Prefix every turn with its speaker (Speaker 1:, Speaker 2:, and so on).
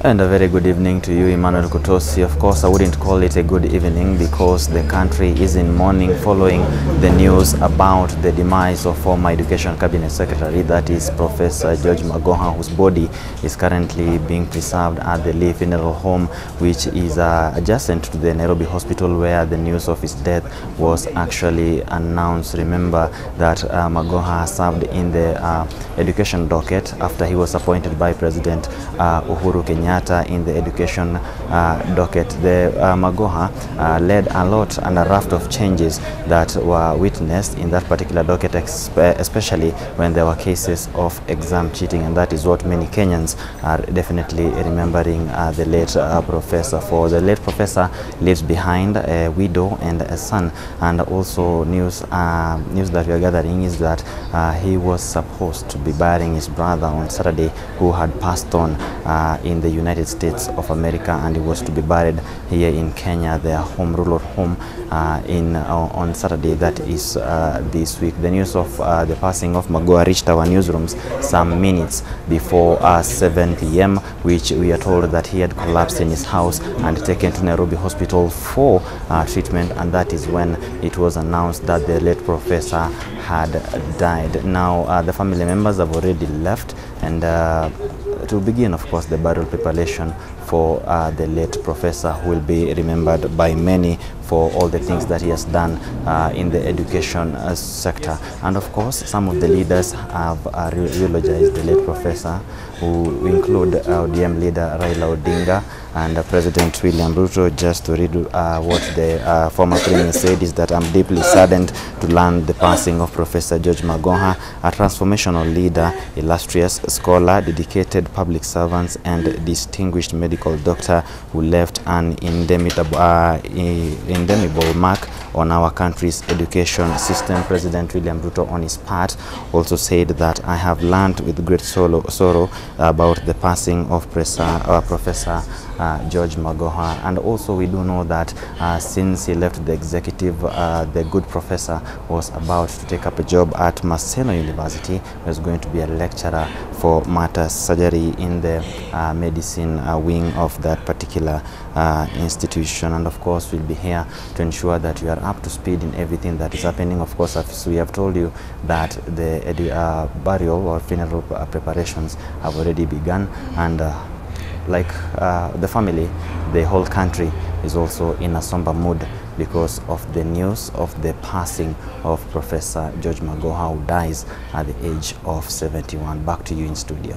Speaker 1: And a very good evening to you, Emmanuel Kutosi. Of course, I wouldn't call it a good evening because the country is in mourning following the news about the demise of former Education Cabinet Secretary, that is Professor George Magoha, whose body is currently being preserved at the Lee Funeral Home, which is adjacent to the Nairobi hospital where the news of his death was actually announced. Remember that Magoha served in the education docket after he was appointed by President Uhuru Kenyans in the education docket. The Magoha led a lot and a raft of changes that were witnessed in that particular docket, especially when there were cases of exam cheating, and that is what many Kenyans are definitely remembering the late professor for. The late professor leaves behind a widow and a son, and also news that we are gathering is that he was supposed to be burying his brother on Saturday, who had passed on in the United States of America, and he was to be buried here in Kenya, their home, rural home, on Saturday, that is this week. The news of the passing of Magoha reached our newsrooms some minutes before 7 p.m, which we are told that he had collapsed in his house and taken to Nairobi hospital for treatment, and that is when it was announced that the late professor had died. Now the family members have already left, and to begin, of course, the burial preparation for the late professor, who will be remembered by many for all the things that he has done in the education sector. And of course, some of the leaders have eulogized the late professor, who include ODM leader Raila Odinga and President William Ruto. Just to read what the former premier said is that, "I'm deeply saddened to learn the passing of Professor George Magoha, a transformational leader, illustrious scholar, dedicated public servant, and distinguished medical doctor who left an indelible mark on our country's education system." President William Ruto, on his part, also said that, "I have learned with great sorrow about the passing of Professor George Magoha." And also we do know that since he left the executive, the good professor was about to take up a job at Maseno University. He was going to be a lecturer for matters surgery in the medicine wing of that particular institution. And of course, we'll be here to ensure that you are up to speed in everything that is happening. Of course, as we have told you that the burial or funeral preparations have already begun, and like the family, the whole country is also in a somber mood because of the news of the passing of Professor George Magoha, who dies at the age of 71. Back to you in studio.